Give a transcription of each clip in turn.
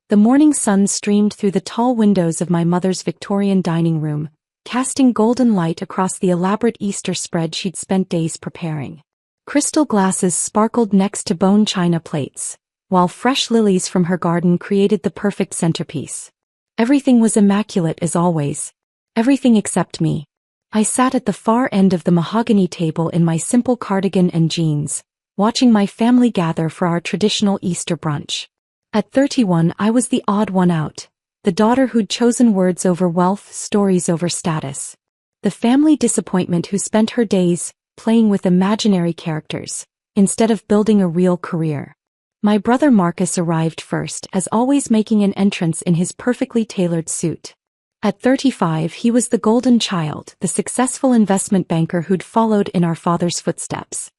The morning sun streamed through the tall windows of my mother's Victorian dining room, casting golden light across the elaborate Easter spread she'd spent days preparing. Crystal glasses sparkled next to bone china plates, while fresh lilies from her garden created the perfect centerpiece. Everything was immaculate as always. Everything except me. I sat at the far end of the mahogany table in my simple cardigan and jeans, watching my family gather for our traditional Easter brunch. At 31, I was the odd one out, the daughter who'd chosen words over wealth, stories over status. The family disappointment who spent her days playing with imaginary characters, instead of building a real career. My brother Marcus arrived first, as always making an entrance in his perfectly tailored suit. At 35, he was the golden child, the successful investment banker who'd followed in our father's footsteps.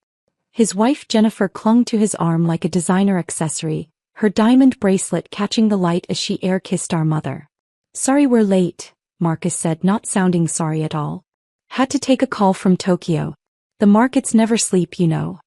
His wife Jennifer clung to his arm like a designer accessory, her diamond bracelet catching the light as she air-kissed our mother. "Sorry we're late," Marcus said, not sounding sorry at all. "Had to take a call from Tokyo. The markets never sleep, you know."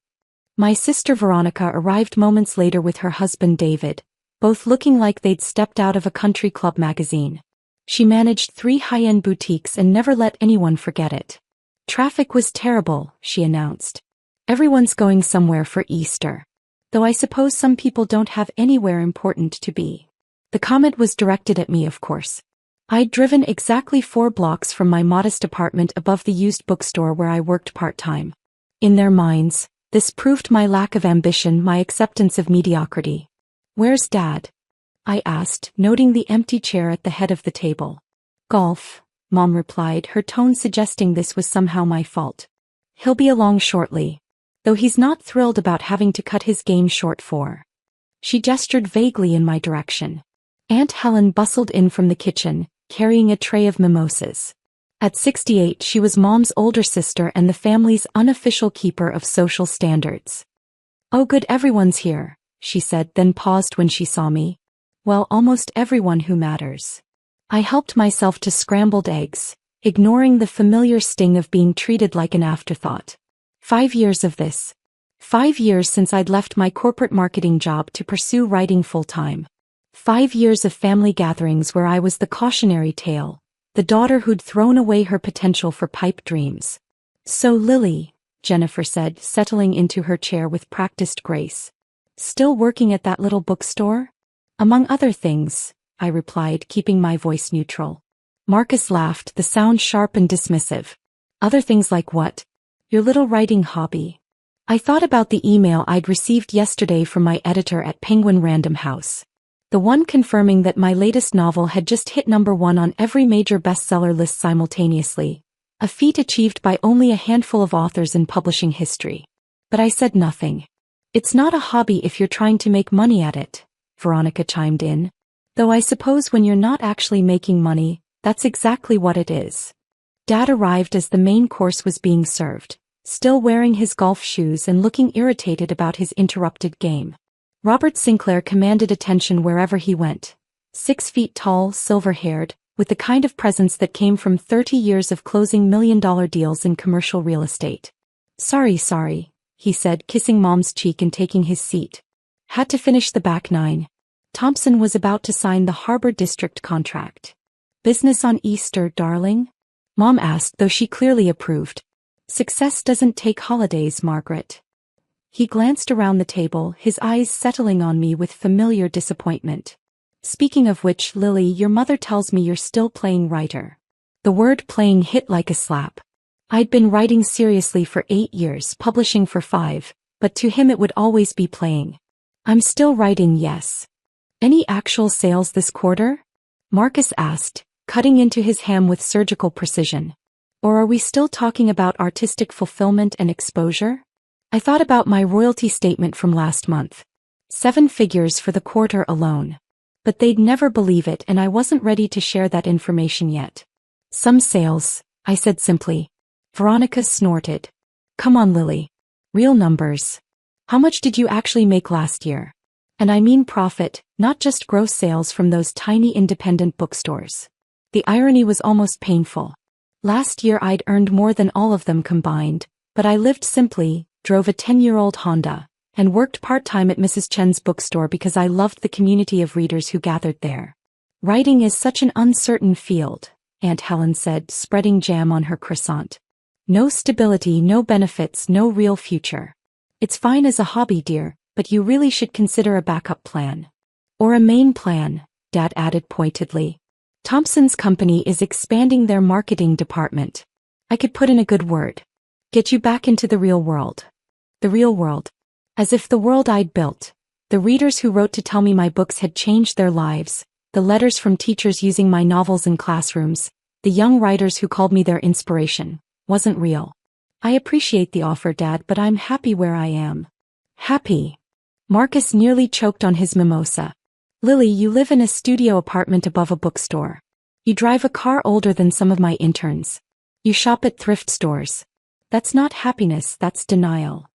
My sister Veronica arrived moments later with her husband David, both looking like they'd stepped out of a country club magazine. She managed 3 high-end boutiques and never let anyone forget it. "Traffic was terrible," she announced. "Everyone's going somewhere for Easter. Though I suppose some people don't have anywhere important to be." The comment was directed at me, of course. I'd driven exactly 4 blocks from my modest apartment above the used bookstore where I worked part-time. In their minds, this proved my lack of ambition, my acceptance of mediocrity. "Where's Dad?" I asked, noting the empty chair at the head of the table. "Golf," Mom replied, her tone suggesting this was somehow my fault. "He'll be along shortly. Though he's not thrilled about having to cut his game short for." She gestured vaguely in my direction. Aunt Helen bustled in from the kitchen, carrying a tray of mimosas. At 68, she was Mom's older sister and the family's unofficial keeper of social standards. "Oh good, everyone's here," she said, then paused when she saw me. "Well, almost everyone who matters." I helped myself to scrambled eggs, ignoring the familiar sting of being treated like an afterthought. 5 years of this. 5 years since I'd left my corporate marketing job to pursue writing full-time. 5 years of family gatherings where I was the cautionary tale, the daughter who'd thrown away her potential for pipe dreams. "So Lily," Jennifer said, settling into her chair with practiced grace. "Still working at that little bookstore?" "Among other things," I replied, keeping my voice neutral. Marcus laughed, the sound sharp and dismissive. "Other things like what?" "Your little writing hobby." I thought about the email I'd received yesterday from my editor at Penguin Random House. The one confirming that my latest novel had just hit #1 on every major bestseller list simultaneously, a feat achieved by only a handful of authors in publishing history. But I said nothing. "It's not a hobby if you're trying to make money at it," Veronica chimed in. "Though I suppose when you're not actually making money, that's exactly what it is." Dad arrived as the main course was being served, still wearing his golf shoes and looking irritated about his interrupted game. Robert Sinclair commanded attention wherever he went. 6 feet tall, silver-haired, with the kind of presence that came from 30 years of closing million-dollar deals in commercial real estate. Sorry, he said, kissing Mom's cheek and taking his seat. "Had to finish the back 9. Thompson was about to sign the Harbor District contract." "Business on Easter, darling?" Mom asked, though she clearly approved. "Success doesn't take holidays, Margaret." He glanced around the table, his eyes settling on me with familiar disappointment. "Speaking of which, Lily, your mother tells me you're still playing writer." The word playing hit like a slap. I'd been writing seriously for 8 years, publishing for 5, but to him it would always be playing. "I'm still writing, yes." "Any actual sales this quarter?" Marcus asked, cutting into his ham with surgical precision. "Or are we still talking about artistic fulfillment and exposure?" I thought about my royalty statement from last month. 7 figures for the quarter alone. But they'd never believe it, and I wasn't ready to share that information yet. "Some sales," I said simply. Veronica snorted. "Come on, Lily. Real numbers. How much did you actually make last year? And I mean profit, not just gross sales from those tiny independent bookstores." The irony was almost painful. Last year I'd earned more than all of them combined, but I lived simply, drove a 10-year-old Honda, and worked part-time at Mrs. Chen's bookstore because I loved the community of readers who gathered there. Writing is such an uncertain field, Aunt Helen said, spreading jam on her croissant. No stability, no benefits, no real future. It's fine as a hobby, dear, but you really should consider a backup plan. Or a main plan, Dad added pointedly. Thompson's company is expanding their marketing department. I could put in a good word. Get you back into the real world. The real world. As if the world I'd built, the readers who wrote to tell me my books had changed their lives, the letters from teachers using my novels in classrooms, the young writers who called me their inspiration, wasn't real. I appreciate the offer, Dad, but I'm happy where I am. Happy. Marcus nearly choked on his mimosa. Lily, you live in a studio apartment above a bookstore. You drive a car older than some of my interns. You shop at thrift stores. That's not happiness, that's denial.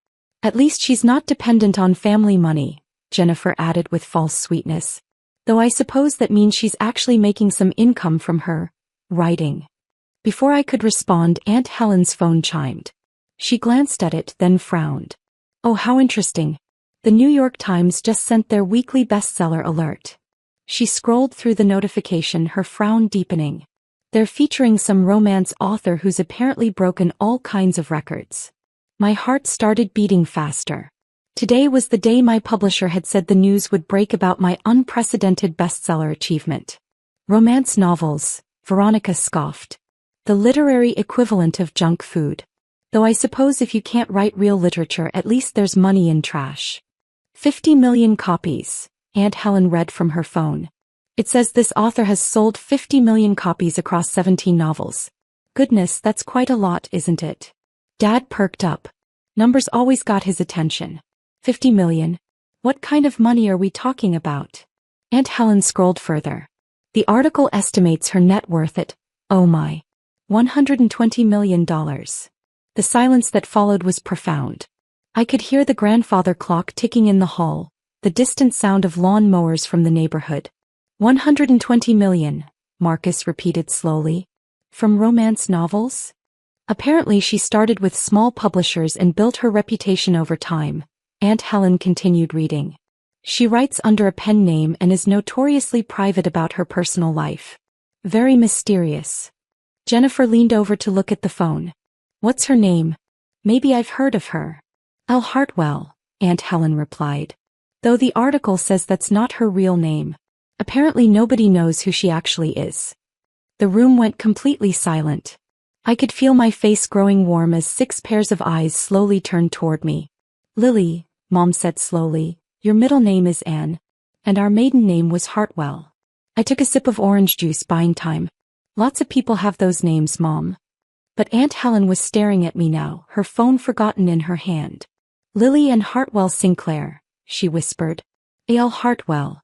At least she's not dependent on family money, Jennifer added with false sweetness. Though I suppose that means she's actually making some income from her writing. Before I could respond, Aunt Helen's phone chimed. She glanced at it, then frowned. Oh, how interesting. The New York Times just sent their weekly bestseller alert. She scrolled through the notification, her frown deepening. They're featuring some romance author who's apparently broken all kinds of records. My heart started beating faster. Today was the day my publisher had said the news would break about my unprecedented bestseller achievement. Romance novels, Veronica scoffed. The literary equivalent of junk food. Though I suppose if you can't write real literature, at least there's money in trash. 50 million copies, Aunt Helen read from her phone. It says this author has sold 50 million copies across 17 novels. Goodness, that's quite a lot, isn't it? Dad perked up. Numbers always got his attention. 50 million? What kind of money are we talking about? Aunt Helen scrolled further. The article estimates her net worth at, oh my, $120 million. The silence that followed was profound. I could hear the grandfather clock ticking in the hall, the distant sound of lawn mowers from the neighborhood. 120 million, Marcus repeated slowly. From romance novels? Apparently she started with small publishers and built her reputation over time, Aunt Helen continued reading. She writes under a pen name and is notoriously private about her personal life. Very mysterious. Jennifer leaned over to look at the phone. What's her name? Maybe I've heard of her. Elle Hartwell, Aunt Helen replied. Though the article says that's not her real name. Apparently nobody knows who she actually is. The room went completely silent. I could feel my face growing warm as 6 pairs of eyes slowly turned toward me. Lily, Mom said slowly, your middle name is Anne. And our maiden name was Hartwell. I took a sip of orange juice, buying time. Lots of people have those names, Mom. But Aunt Helen was staring at me now, her phone forgotten in her hand. Lily and Hartwell Sinclair, she whispered. A.L. Hartwell.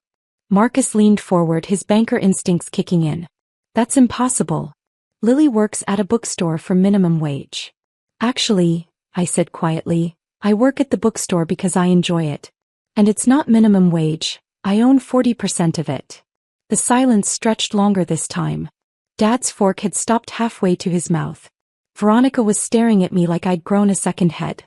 Marcus leaned forward, his banker instincts kicking in. That's impossible. Lily works at a bookstore for minimum wage. Actually, I said quietly, I work at the bookstore because I enjoy it. And it's not minimum wage, I own 40% of it. The silence stretched longer this time. Dad's fork had stopped halfway to his mouth. Veronica was staring at me like I'd grown a second head.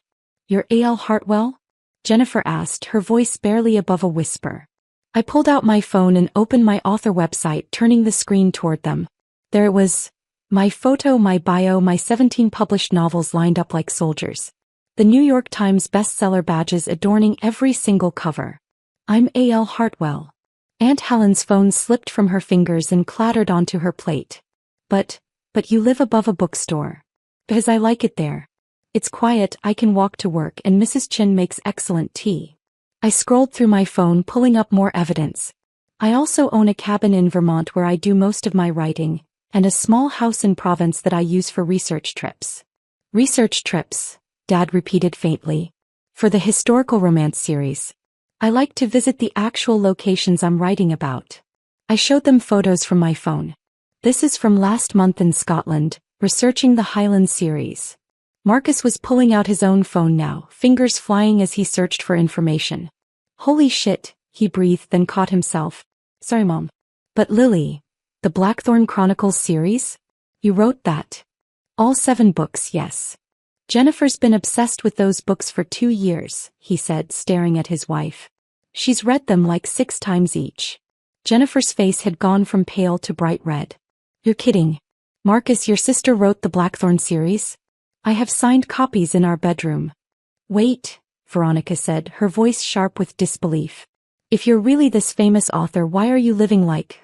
You're A.L. Hartwell? Jennifer asked, her voice barely above a whisper. I pulled out my phone and opened my author website, turning the screen toward them. There it was. My photo, my bio, my 17 published novels lined up like soldiers. The New York Times bestseller badges adorning every single cover. I'm A.L. Hartwell. Aunt Helen's phone slipped from her fingers and clattered onto her plate. But you live above a bookstore. Because I like it there. It's quiet, I can walk to work, and Mrs. Chin makes excellent tea. I scrolled through my phone, pulling up more evidence. I also own a cabin in Vermont where I do most of my writing, and a small house in Provence that I use for research trips. Research trips, Dad repeated faintly. For the historical romance series. I like to visit the actual locations I'm writing about. I showed them photos from my phone. This is from last month in Scotland, researching the Highland series. Marcus was pulling out his own phone now, fingers flying as he searched for information. Holy shit, he breathed, then caught himself. Sorry, Mom. But Lily, the Blackthorn Chronicles series? You wrote that? All 7 books, yes. Jennifer's been obsessed with those books for 2 years, he said, staring at his wife. She's read them like 6 times each. Jennifer's face had gone from pale to bright red. You're kidding. Marcus, your sister wrote the Blackthorn series? I have signed copies in our bedroom. Wait, Veronica said, her voice sharp with disbelief. If you're really this famous author, why are you living like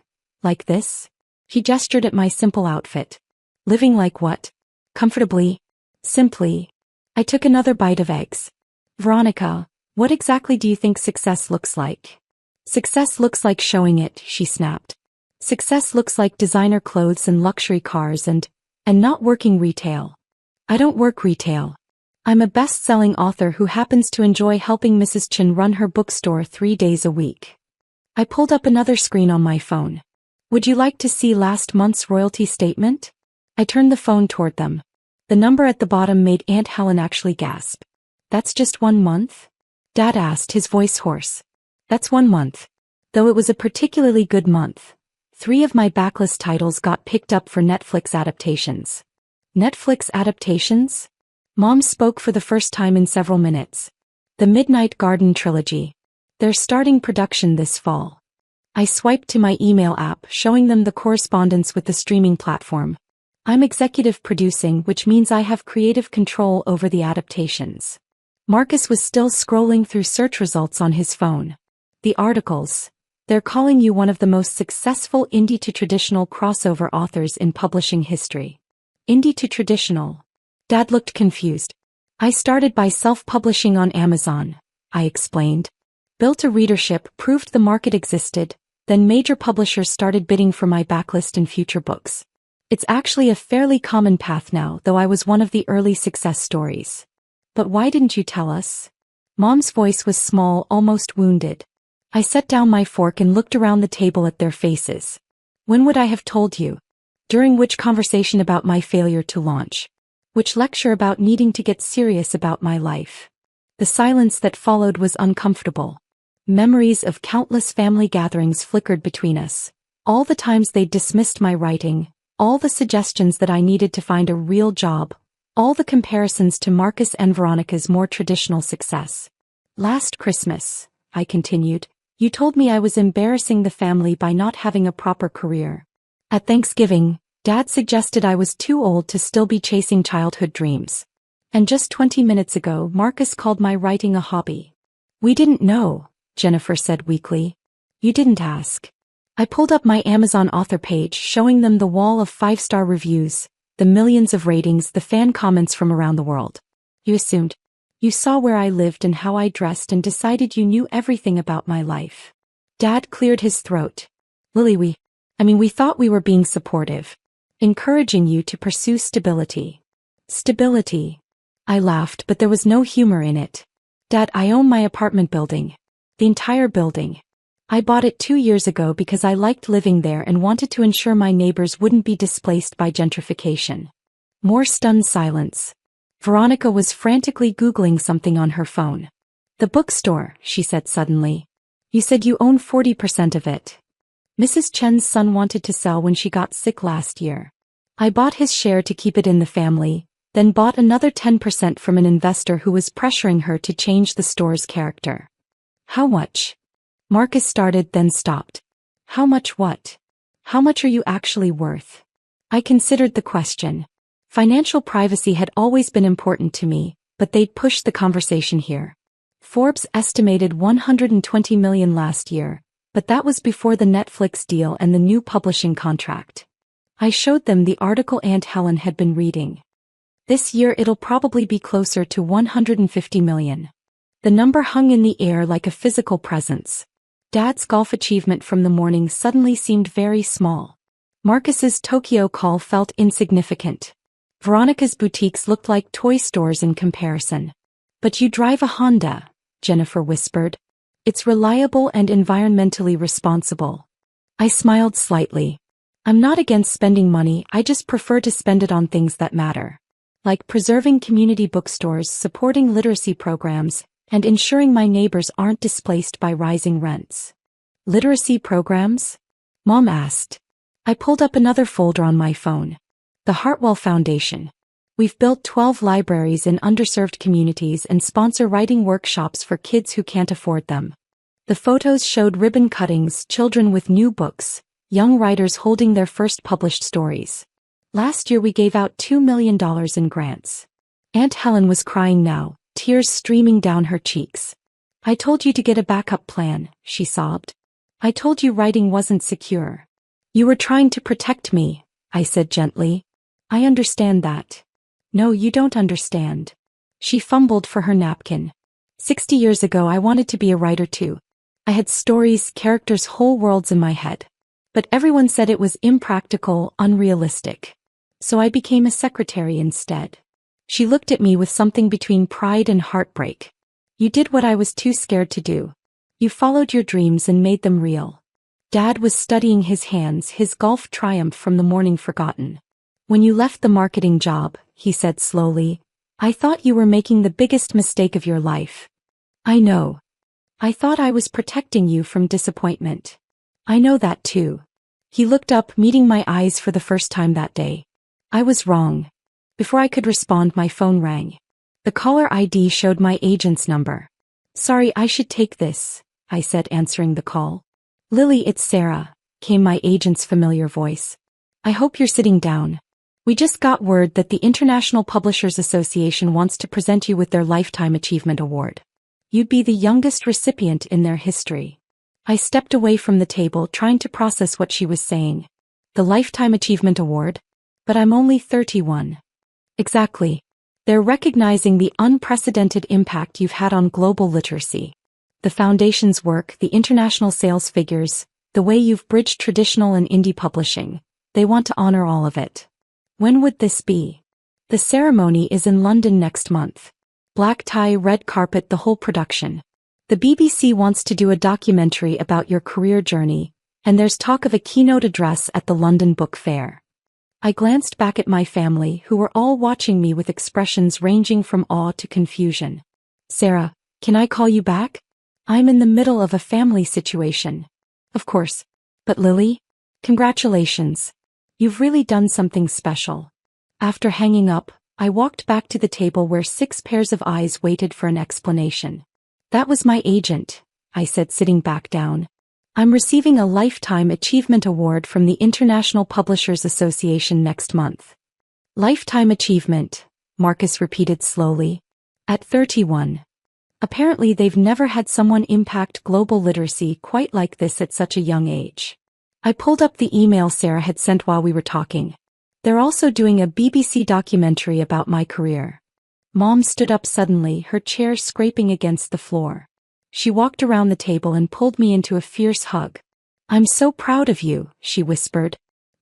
this? He gestured at my simple outfit. Living like what? Comfortably? Simply. I took another bite of eggs. Veronica, what exactly do you think success looks like? Success looks like showing it, she snapped. Success looks like designer clothes and luxury cars and not working retail. I don't work retail. I'm a best-selling author who happens to enjoy helping Mrs. Chen run her bookstore 3 days a week. I pulled up another screen on my phone. Would you like to see last month's royalty statement? I turned the phone toward them. The number at the bottom made Aunt Helen actually gasp. That's just 1 month? Dad asked, his voice hoarse. That's 1 month. Though it was a particularly good month. 3 of my backlist titles got picked up for Netflix adaptations. Netflix adaptations? Mom spoke for the first time in several minutes. The Midnight Garden trilogy. They're starting production this fall. I swiped to my email app, showing them the correspondence with the streaming platform. I'm executive producing, which means I have creative control over the adaptations. Marcus was still scrolling through search results on his phone. The articles. They're calling you one of the most successful indie to traditional crossover authors in publishing history. Indie to traditional. Dad looked confused. I started by self-publishing on Amazon, I explained. Built a readership, proved the market existed, then major publishers started bidding for my backlist and future books. It's actually a fairly common path now, though I was one of the early success stories. But why didn't you tell us? Mom's voice was small, almost wounded. I set down my fork and looked around the table at their faces. When would I have told you? During which conversation about my failure to launch? Which lecture about needing to get serious about my life? The silence that followed was uncomfortable. Memories of countless family gatherings flickered between us. All the times they dismissed my writing. All the suggestions that I needed to find a real job, all the comparisons to Marcus and Veronica's more traditional success. Last Christmas, I continued, you told me I was embarrassing the family by not having a proper career. At Thanksgiving, Dad suggested I was too old to still be chasing childhood dreams. And just 20 minutes ago, Marcus called my writing a hobby. We didn't know, Jennifer said weakly. You didn't ask. I pulled up my Amazon author page, showing them the wall of 5-star reviews, the millions of ratings, the fan comments from around the world. You assumed. You saw where I lived and how I dressed and decided you knew everything about my life. Dad cleared his throat. Lily, we thought we were being supportive. Encouraging you to pursue stability. Stability. I laughed, but there was no humor in it. Dad, I own my apartment building. The entire building. I bought it 2 years ago because I liked living there and wanted to ensure my neighbors wouldn't be displaced by gentrification. More stunned silence. Veronica was frantically Googling something on her phone. The bookstore, she said suddenly. You said you own 40% of it. Mrs. Chen's son wanted to sell when she got sick last year. I bought his share to keep it in the family, then bought another 10% from an investor who was pressuring her to change the store's character. How much? Marcus started, then stopped. How much what? How much are you actually worth? I considered the question. Financial privacy had always been important to me, but they'd pushed the conversation here. Forbes estimated $120 million last year, but that was before the Netflix deal and the new publishing contract. I showed them the article Aunt Helen had been reading. This year it'll probably be closer to $150 million. The number hung in the air like a physical presence. Dad's golf achievement from the morning suddenly seemed very small. Marcus's Tokyo call felt insignificant. Veronica's boutiques looked like toy stores in comparison. But you drive a Honda, Jennifer whispered. It's reliable and environmentally responsible. I smiled slightly. I'm not against spending money, I just prefer to spend it on things that matter. Like preserving community bookstores, supporting literacy programs, and ensuring my neighbors aren't displaced by rising rents. Literacy programs? Mom asked. I pulled up another folder on my phone. The Hartwell Foundation. We've built 12 libraries in underserved communities and sponsor writing workshops for kids who can't afford them. The photos showed ribbon cuttings, children with new books, young writers holding their first published stories. Last year we gave out $2 million in grants. Aunt Helen was crying now, tears streaming down her cheeks. I told you to get a backup plan, she sobbed. I told you writing wasn't secure. You were trying to protect me, I said gently. I understand that. No, you don't understand. She fumbled for her napkin. 60 years ago I wanted to be a writer too. I had stories, characters, whole worlds in my head. But everyone said it was impractical, unrealistic. So I became a secretary instead. She looked at me with something between pride and heartbreak. You did what I was too scared to do. You followed your dreams and made them real. Dad was studying his hands, his golf triumph from the morning forgotten. When you left the marketing job, he said slowly, I thought you were making the biggest mistake of your life. I know. I thought I was protecting you from disappointment. I know that too. He looked up, meeting my eyes for the first time that day. I was wrong. Before I could respond, my phone rang. The caller ID showed my agent's number. Sorry, I should take this, I said, answering the call. Lily, it's Sarah, came my agent's familiar voice. I hope you're sitting down. We just got word that the International Publishers Association wants to present you with their Lifetime Achievement Award. You'd be the youngest recipient in their history. I stepped away from the table, trying to process what she was saying. The Lifetime Achievement Award? But I'm only 31. Exactly. They're recognizing the unprecedented impact you've had on global literacy. The Foundation's work, the international sales figures, the way you've bridged traditional and indie publishing. They want to honor all of it. When would this be? The ceremony is in London next month. Black tie, red carpet, the whole production. The BBC wants to do a documentary about your career journey, and there's talk of a keynote address at the London Book Fair. I glanced back at my family, who were all watching me with expressions ranging from awe to confusion. Sarah, can I call you back? I'm in the middle of a family situation. Of course. But Lily? Congratulations. You've really done something special. After hanging up, I walked back to the table where 6 pairs of eyes waited for an explanation. That was my agent, I said, sitting back down. I'm receiving a Lifetime Achievement Award from the International Publishers Association next month. Lifetime Achievement, Marcus repeated slowly. At 31. Apparently they've never had someone impact global literacy quite like this at such a young age. I pulled up the email Sarah had sent while we were talking. They're also doing a BBC documentary about my career. Mom stood up suddenly, her chair scraping against the floor. She walked around the table and pulled me into a fierce hug. I'm so proud of you, she whispered.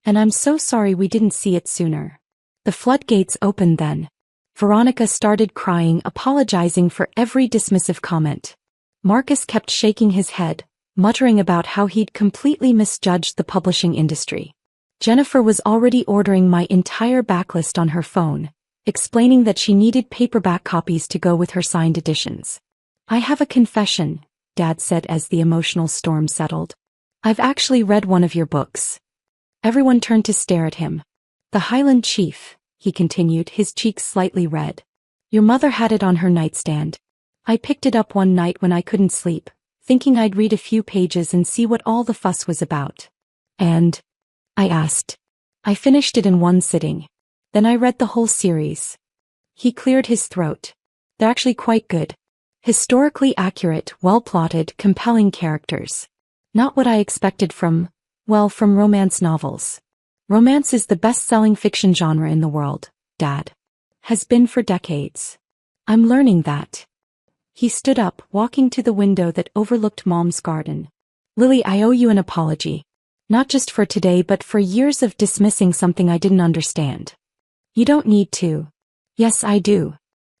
And I'm so sorry we didn't see it sooner. The floodgates opened then. Veronica started crying, apologizing for every dismissive comment. Marcus kept shaking his head, muttering about how he'd completely misjudged the publishing industry. Jennifer was already ordering my entire backlist on her phone, explaining that she needed paperback copies to go with her signed editions. I have a confession, Dad said as the emotional storm settled. I've actually read one of your books. Everyone turned to stare at him. The Highland Chief, he continued, his cheeks slightly red. Your mother had it on her nightstand. I picked it up one night when I couldn't sleep, thinking I'd read a few pages and see what all the fuss was about. And? I asked. I finished it in one sitting. Then I read the whole series. He cleared his throat. They're actually quite good. Historically accurate, well-plotted, compelling characters. Not what I expected from romance novels. Romance is the best-selling fiction genre in the world, Dad. Has been for decades. I'm learning that. He stood up, walking to the window that overlooked Mom's garden. Lily, I owe you an apology. Not just for today but for years of dismissing something I didn't understand. You don't need to. Yes, I do.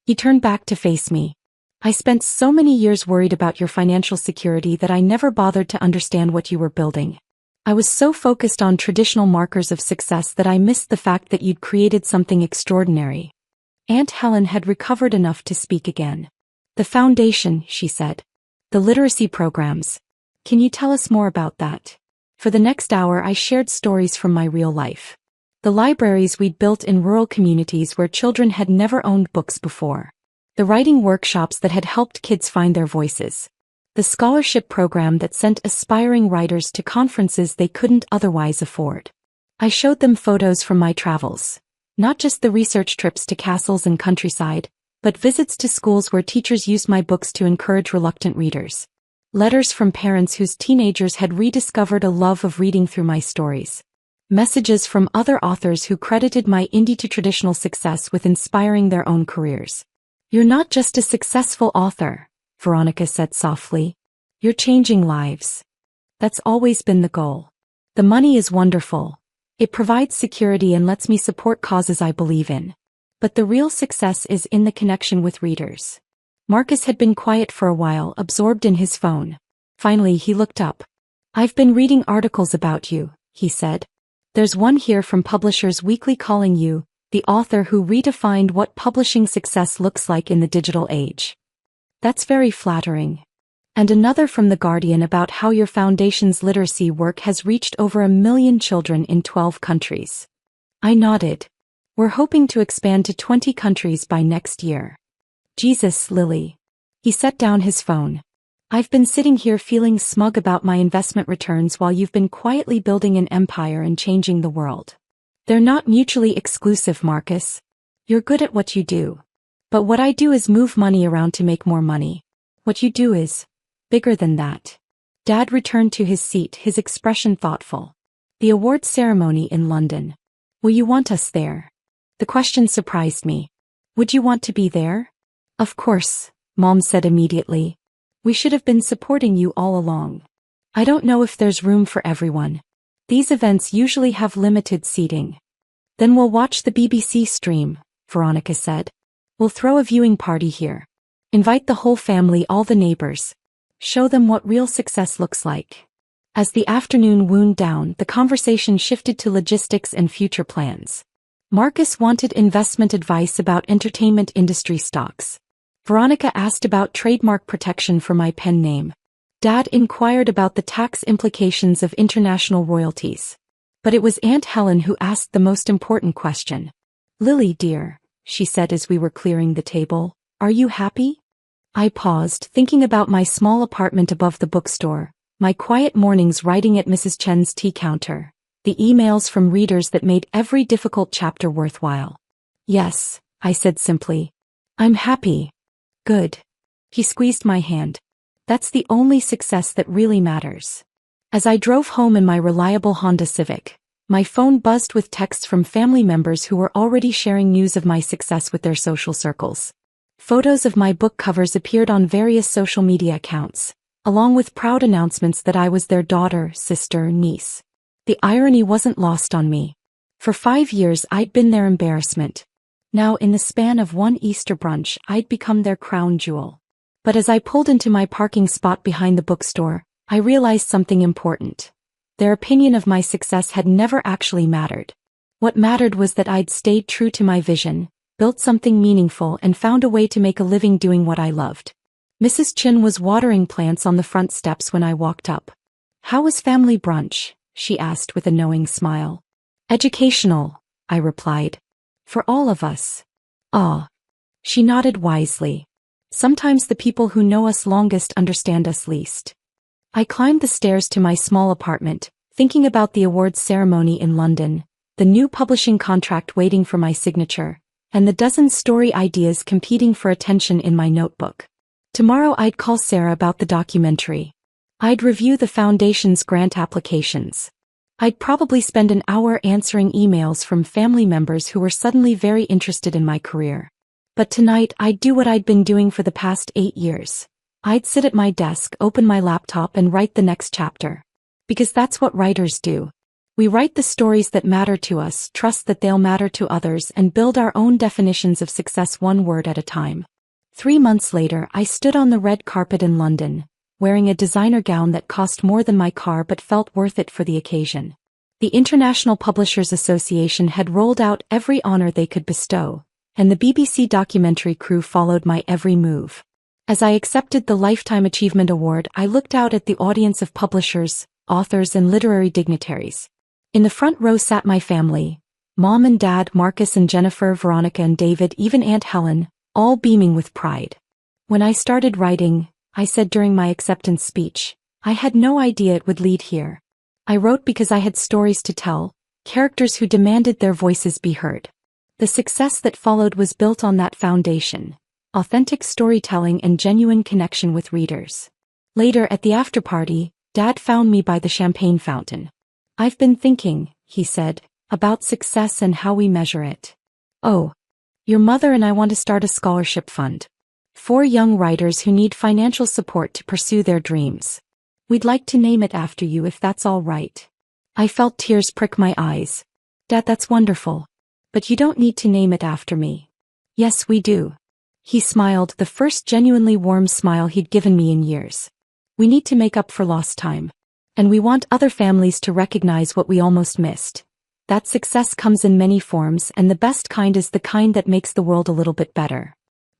He turned back to face me. I spent so many years worried about your financial security that I never bothered to understand what you were building. I was so focused on traditional markers of success that I missed the fact that you'd created something extraordinary. Aunt Helen had recovered enough to speak again. The foundation, she said. The literacy programs. Can you tell us more about that? For the next hour I shared stories from my real life. The libraries we'd built in rural communities where children had never owned books before. The writing workshops that had helped kids find their voices. The scholarship program that sent aspiring writers to conferences they couldn't otherwise afford. I showed them photos from my travels. Not just the research trips to castles and countryside, but visits to schools where teachers used my books to encourage reluctant readers. Letters from parents whose teenagers had rediscovered a love of reading through my stories. Messages from other authors who credited my indie to traditional success with inspiring their own careers. "You're not just a successful author," Veronica said softly. "You're changing lives. That's always been the goal. The money is wonderful. It provides security and lets me support causes I believe in. But the real success is in the connection with readers." Marcus had been quiet for a while, absorbed in his phone. Finally he looked up. "I've been reading articles about you," he said. "There's one here from Publishers Weekly calling you the author who redefined what publishing success looks like in the digital age. That's very flattering. And another from The Guardian about how your foundation's literacy work has reached over 1 million children in 12 countries. I nodded. "We're hoping to expand to 20 countries by next year." "Jesus, Lily." He set down his phone. "I've been sitting here feeling smug about my investment returns while you've been quietly building an empire and changing the world. They're not mutually exclusive, Marcus. You're good at what you do. But what I do is move money around to make more money. What you do is bigger than that." Dad returned to his seat, his expression thoughtful. "The awards ceremony in London. Will you want us there?" The question surprised me. "Would you want to be there?" "Of course," Mom said immediately. "We should have been supporting you all along. I don't know if there's room for everyone. These events usually have limited seating." "Then we'll watch the BBC stream," Veronica said. "We'll throw a viewing party here. Invite the whole family, all the neighbors. Show them what real success looks like." As the afternoon wound down, the conversation shifted to logistics and future plans. Marcus wanted investment advice about entertainment industry stocks. Veronica asked about trademark protection for my pen name. Dad inquired about the tax implications of international royalties. But it was Aunt Helen who asked the most important question. "Lily, dear," she said as we were clearing the table, "are you happy?" I paused, thinking about my small apartment above the bookstore, my quiet mornings writing at Mrs. Chen's tea counter, the emails from readers that made every difficult chapter worthwhile. "Yes," I said simply. "I'm happy." "Good." He squeezed my hand. "That's the only success that really matters." As I drove home in my reliable Honda Civic, my phone buzzed with texts from family members who were already sharing news of my success with their social circles. Photos of my book covers appeared on various social media accounts, along with proud announcements that I was their daughter, sister, niece. The irony wasn't lost on me. For 5 years I'd been their embarrassment. Now in the span of one Easter brunch I'd become their crown jewel. But as I pulled into my parking spot behind the bookstore, I realized something important. Their opinion of my success had never actually mattered. What mattered was that I'd stayed true to my vision, built something meaningful and found a way to make a living doing what I loved. Mrs. Chen was watering plants on the front steps when I walked up. "How was family brunch?" she asked with a knowing smile. "Educational," I replied. "For all of us." "Ah." She nodded wisely. "Sometimes the people who know us longest understand us least." I climbed the stairs to my small apartment, thinking about the awards ceremony in London, the new publishing contract waiting for my signature, and the dozen story ideas competing for attention in my notebook. Tomorrow I'd call Sarah about the documentary. I'd review the foundation's grant applications. I'd probably spend an hour answering emails from family members who were suddenly very interested in my career. But tonight I'd do what I'd been doing for the past 8 years. I'd sit at my desk, open my laptop and write the next chapter. Because that's what writers do. We write the stories that matter to us, trust that they'll matter to others and build our own definitions of success one word at a time. 3 months later I stood on the red carpet in London, wearing a designer gown that cost more than my car but felt worth it for the occasion. The International Publishers Association had rolled out every honor they could bestow, and the BBC documentary crew followed my every move. As I accepted the Lifetime Achievement Award, I looked out at the audience of publishers, authors and literary dignitaries. In the front row sat my family, Mom and Dad, Marcus and Jennifer, Veronica and David, even Aunt Helen, all beaming with pride. When I started writing, I said during my acceptance speech, I had no idea it would lead here. I wrote because I had stories to tell, characters who demanded their voices be heard. The success that followed was built on that foundation: authentic storytelling and genuine connection with readers. Later at the after-party, Dad found me by the champagne fountain. "I've been thinking," he said, "about success and how we measure it. Oh, your mother and I want to start a scholarship fund for young writers who need financial support to pursue their dreams. We'd like to name it after you if that's all right." I felt tears prick my eyes. "Dad, that's wonderful. But you don't need to name it after me." "Yes, we do." He smiled, the first genuinely warm smile he'd given me in years. "We need to make up for lost time. And we want other families to recognize what we almost missed. That success comes in many forms, and the best kind is the kind that makes the world a little bit better."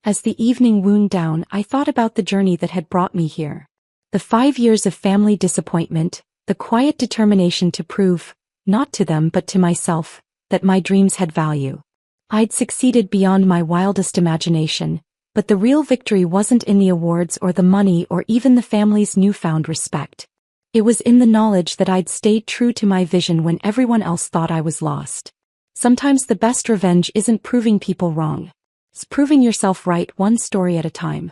As the evening wound down, I thought about the journey that had brought me here. The 5 years of family disappointment, the quiet determination to prove, not to them but to myself, that my dreams had value. I'd succeeded beyond my wildest imagination, but the real victory wasn't in the awards or the money or even the family's newfound respect. It was in the knowledge that I'd stayed true to my vision when everyone else thought I was lost. Sometimes the best revenge isn't proving people wrong. It's proving yourself right, one story at a time.